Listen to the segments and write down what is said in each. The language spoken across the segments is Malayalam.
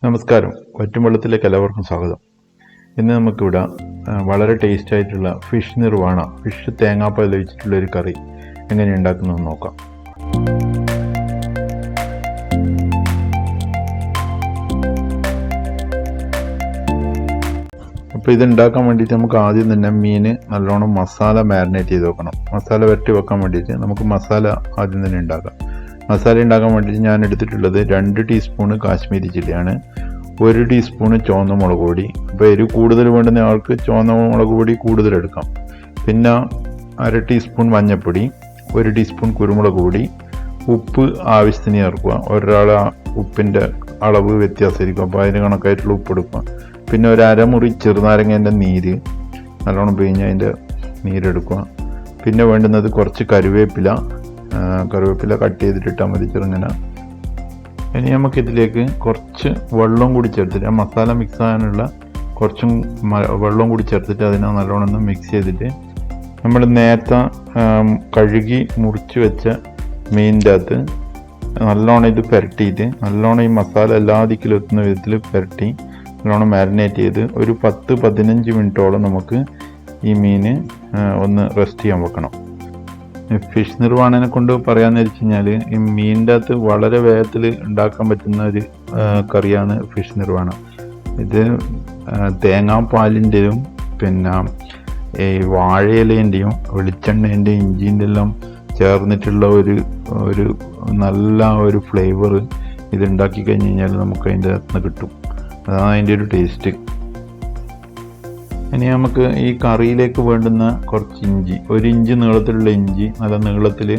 നമസ്കാരം. വറ്റുംവെള്ളത്തിലേക്ക് എല്ലാവർക്കും സ്വാഗതം. ഇന്ന് നമുക്കിവിടെ വളരെ ടേസ്റ്റ് ആയിട്ടുള്ള ഫിഷ് നിർവാണ, ഫിഷ് തേങ്ങാപ്പാൽ വെച്ചിട്ടുള്ള ഒരു കറി എങ്ങനെ ഉണ്ടാക്കുന്നതെന്ന് നോക്കാം. അപ്പോൾ ഇത് ഉണ്ടാക്കാൻ വേണ്ടിയിട്ട് നമുക്ക് ആദ്യം തന്നെ മീൻ നല്ലോണം മസാല മാരിനേറ്റ് ചെയ്ത് വെക്കണം. മസാല വരട്ടി വെക്കാൻ വേണ്ടിയിട്ട് നമുക്ക് മസാല ആദ്യം തന്നെ ഉണ്ടാക്കാം. മസാല ഉണ്ടാക്കാൻ വേണ്ടിയിട്ട് ഞാൻ എടുത്തിട്ടുള്ളത് 2 ടീസ്പൂണ് കാശ്മീരി ചില്ലിയാണ്, 1 ടീസ്പൂണ് ചുവന്ന മുളക് പൊടി. അപ്പോൾ എരിവ് കൂടുതൽ വേണ്ടുന്ന ആൾക്ക് ചുവന്ന മുളക് പൊടി കൂടുതൽ എടുക്കാം. പിന്നെ 1/2 ടീസ്പൂൺ മഞ്ഞൾപ്പൊടി, 1 ടീസ്പൂൺ കുരുമുളക് പൊടി, ഉപ്പ് ആവശ്യത്തിന് ചേർക്കുക. ഒരാളെ ഉപ്പിൻ്റെ അളവ് വ്യത്യാസമായിരിക്കും, അപ്പോൾ അതിന് കണക്കായിട്ടുള്ള ഉപ്പ് എടുക്കുക. പിന്നെ 1/2 മുറി ചെറുനാരങ്ങേൻ്റെ നീര് നല്ലോണം പിഴിഞ്ഞ് അതിൻ്റെ നീരെടുക്കുക. പിന്നെ വേണ്ടുന്നത് കുറച്ച് കറിവേപ്പില കട്ട് ചെയ്തിട്ടിട്ടാൽ മതി, ചെറുങ്ങനെ. ഇനി നമുക്കിതിലേക്ക് കുറച്ച് വെള്ളം കൂടി ചേർത്തിട്ട്, മസാല മിക്സ് ആകാനുള്ള കുറച്ചും വെള്ളം കൂടി ചേർത്തിട്ട് അതിനെ നല്ലോണം ഒന്ന് മിക്സ് ചെയ്തിട്ട് നമ്മൾ നേരത്തെ കഴുകി മുറിച്ച് വെച്ച മീനിൻ്റെ അകത്ത് നല്ലോണം ഇത് പുരട്ടിയിട്ട്, നല്ലോണം ഈ മസാല എല്ലാ ദിക്കിലും എത്തുന്ന വിധത്തിൽ പുരട്ടി നല്ലോണം മാരിനേറ്റ് ചെയ്ത് ഒരു 10-15 മിനിറ്റോളം നമുക്ക് ഈ മീൻ ഒന്ന് റെസ്റ്റ് ചെയ്യാൻ വെക്കണം. ഫിഷ് നിർവാണനെ കൊണ്ട് പറയാമെന്ന് വെച്ച് കഴിഞ്ഞാൽ, ഈ മീനിൻ്റെ അകത്ത് വളരെ വേഗത്തിൽ ഉണ്ടാക്കാൻ പറ്റുന്ന ഒരു കറിയാണ് ഫിഷ് നിർവാണ. ഇത് തേങ്ങാപ്പാലിൻ്റെയും പിന്നെ ഈ വാഴയിലേൻ്റെയും വെളിച്ചെണ്ണേൻ്റെയും ഇഞ്ചിൻ്റെ എല്ലാം ചേർന്നിട്ടുള്ള ഒരു നല്ല ഒരു ഫ്ലേവർ ഇത് ഉണ്ടാക്കി കഴിഞ്ഞ് കഴിഞ്ഞാൽ നമുക്ക് അതിൻ്റെ അകത്ത് നിന്ന് കിട്ടും. അതാണ് അതിൻ്റെ ഒരു ടേസ്റ്റ്. ഇനി നമുക്ക് ഈ കറിയിലേക്ക് വേണ്ടുന്ന കുറച്ച് ഇഞ്ചി, 1 ഇഞ്ച് നീളത്തിലുള്ള ഇഞ്ചി നല്ല നീളത്തിൽ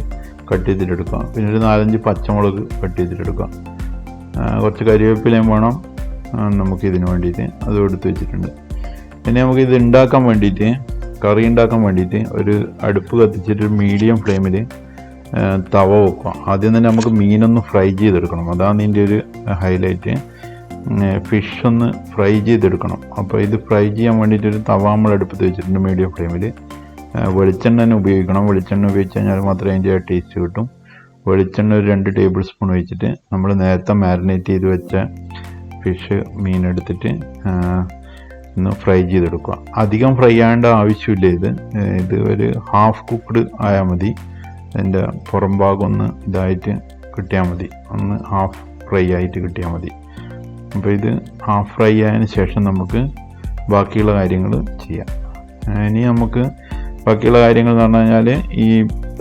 കട്ട് ചെയ്തിട്ടെടുക്കാം. പിന്നെ ഒരു 4-5 പച്ചമുളക് കട്ട് ചെയ്തിട്ടെടുക്കാം. കുറച്ച് കരിവേപ്പിലയും വേണം നമുക്കിതിന് വേണ്ടിയിട്ട്, അതും എടുത്ത് വെച്ചിട്ടുണ്ട്. ഇനി നമുക്കിത് ഉണ്ടാക്കാൻ വേണ്ടിയിട്ട്, കറി ഉണ്ടാക്കാൻ വേണ്ടിയിട്ട് ഒരു അടുപ്പ് കത്തിച്ചിട്ട് മീഡിയം ഫ്ലെയിമിൽ തവ വെക്കുക. ആദ്യം തന്നെ നമുക്ക് മീനൊന്ന് ഫ്രൈ ചെയ്തെടുക്കണം, അതാണ് ഇതിൻ്റെ ഒരു ഹൈലൈറ്റ്. ഫിഷ് ഒന്ന് ഫ്രൈ ചെയ്തെടുക്കണം. അപ്പോൾ ഇത് ഫ്രൈ ചെയ്യാൻ വേണ്ടിയിട്ട് ഒരു തവ നമ്മൾ അടുപ്പത്ത് വെച്ചിട്ടുണ്ട് മീഡിയം ഫ്ലെയിമിൽ. വെളിച്ചെണ്ണ തന്നെ ഉപയോഗിക്കണം. വെളിച്ചെണ്ണ ഉപയോഗിച്ച് കഴിഞ്ഞാൽ മാത്രമേ അതിൻ്റെ ടേസ്റ്റ് കിട്ടും. വെളിച്ചെണ്ണ ഒരു 2 ടേബിൾ സ്പൂൺ ഒഴിച്ചിട്ട് നമ്മൾ നേരത്തെ മാരിനേറ്റ് ചെയ്ത് വെച്ച ഫിഷ് മീനെടുത്തിട്ട് ഒന്ന് ഫ്രൈ ചെയ്തെടുക്കുക. അധികം ഫ്രൈ ആവേണ്ട ആവശ്യമില്ല. ഇത് ഒരു ഹാഫ് കുക്ക്ഡ് ആയാൽ മതി. അതിൻ്റെ പുറം ഭാഗം ഒന്ന് ഇതായിട്ട് കിട്ടിയാൽ മതി, ഒന്ന് ഹാഫ് ഫ്രൈ ആയിട്ട് കിട്ടിയാൽ മതി. അപ്പോൾ ഇത് ഹാഫ് ഫ്രൈ ആയതിനു ശേഷം നമുക്ക് ബാക്കിയുള്ള കാര്യങ്ങൾ ചെയ്യാം. ഇനി നമുക്ക് ബാക്കിയുള്ള കാര്യങ്ങൾ എന്ന് പറഞ്ഞു കഴിഞ്ഞാൽ, ഈ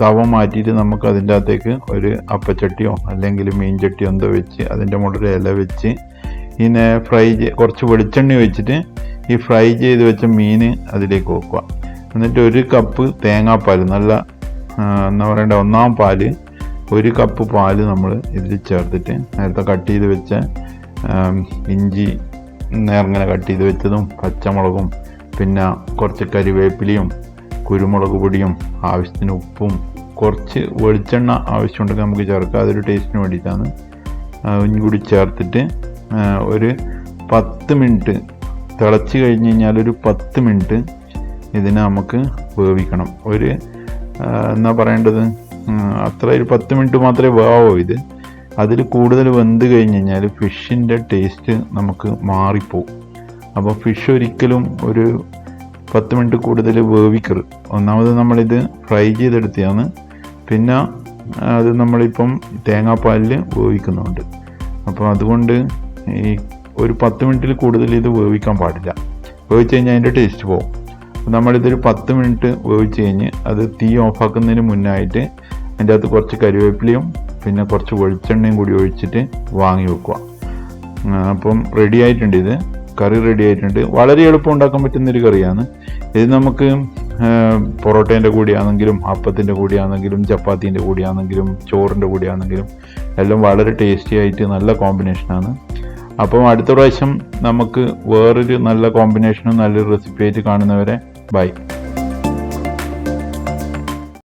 തവ മാറ്റിയിട്ട് നമുക്ക് അതിൻ്റെ അകത്തേക്ക് ഒരു അപ്പച്ചട്ടിയോ അല്ലെങ്കിൽ മീൻ ചട്ടിയോ എന്തോ വെച്ച് അതിൻ്റെ മുകളിൽ ഇല വെച്ച് ഇതിനെ കുറച്ച് വെളിച്ചെണ്ണ ഒഴിച്ചിട്ട് ഈ ഫ്രൈ ചെയ്ത് വെച്ച മീൻ അതിലേക്ക് വെക്കുക. എന്നിട്ട് 1 കപ്പ് തേങ്ങാപ്പാൽ, നല്ല എന്താ പറയണ്ട, 1-ാം പാല്, 1 കപ്പ് പാല് നമ്മൾ ഇതിൽ ചേർത്തിട്ട് നേരത്തെ കട്ട് ചെയ്ത് വെച്ച ഇഞ്ചി നേർങ്ങനെ കട്ട് ചെയ്ത് വെച്ചതും പച്ചമുളകും പിന്നെ കുറച്ച് കരിവേപ്പിലയും കുരുമുളക് പൊടിയും ആവശ്യത്തിന് ഉപ്പും കുറച്ച് വെളിച്ചെണ്ണ ആവശ്യമുണ്ടെങ്കിൽ നമുക്ക് ചേർക്കാം, അതൊരു ടേസ്റ്റിന് വേണ്ടിയിട്ടാണ്. അതും കൂടി ചേർത്തിട്ട് ഒരു 10 മിനിറ്റ് തിളച്ച് കഴിഞ്ഞ് കഴിഞ്ഞാൽ ഒരു 10 മിനിറ്റ് ഇതിനെ നമുക്ക് വേവിക്കണം. എന്നാ പറയേണ്ടത്, അത്ര ഒരു 10 മിനിറ്റ് മാത്രമേ വേവൂ ഇത്. അതിൽ കൂടുതൽ വെന്ത് കഴിഞ്ഞ് കഴിഞ്ഞാൽ ഫിഷിൻ്റെ ടേസ്റ്റ് നമുക്ക് മാറിപ്പോവും. അപ്പോൾ ഫിഷ് ഒരിക്കലും ഒരു 10 മിനിറ്റ് കൂടുതൽ വേവിക്കരുത്. ഒന്നാമത് നമ്മളിത് ഫ്രൈ ചെയ്തെടുത്തതാണ്, പിന്നെ അത് നമ്മളിപ്പം തേങ്ങാപ്പാലിൽ വേവിക്കുന്നുണ്ട്. അപ്പോൾ അതുകൊണ്ട് ഈ ഒരു 10 മിനിറ്റിൽ കൂടുതൽ ഇത് വേവിക്കാൻ പാടില്ല. വേവിച്ച് കഴിഞ്ഞാൽ അതിൻ്റെ ടേസ്റ്റ് പോകും. അപ്പോൾ നമ്മളിതൊരു 10 മിനിറ്റ് വേവിച്ച് കഴിഞ്ഞ് അത് തീ ഓഫാക്കുന്നതിന് മുന്നായിട്ട് അതിൻ്റെ അകത്ത് കുറച്ച് കരിവേപ്പിലയും പിന്നെ കുറച്ച് വെളിച്ചെണ്ണയും കൂടി ഒഴിച്ചിട്ട് വാങ്ങി വെക്കുക. അപ്പം റെഡി ആയിട്ടുണ്ട്, ഇത് കറി റെഡി ആയിട്ടുണ്ട്. വളരെ എളുപ്പം ഉണ്ടാക്കാൻ പറ്റുന്നൊരു കറിയാണ് ഇത്. നമുക്ക് പൊറോട്ടേൻ്റെ കൂടിയാണെങ്കിലും അപ്പത്തിൻ്റെ കൂടിയാണെങ്കിലും ചപ്പാത്തീൻ്റെ കൂടിയാണെങ്കിലും ചോറിൻ്റെ കൂടിയാണെങ്കിലും എല്ലാം വളരെ ടേസ്റ്റി ആയിട്ട് നല്ല കോമ്പിനേഷനാണ്. അപ്പം അടുത്ത പ്രാവശ്യം നമുക്ക് വേറൊരു നല്ല കോമ്പിനേഷനും നല്ലൊരു റെസിപ്പി ആയിട്ട് കാണുന്നവരെ ബൈ.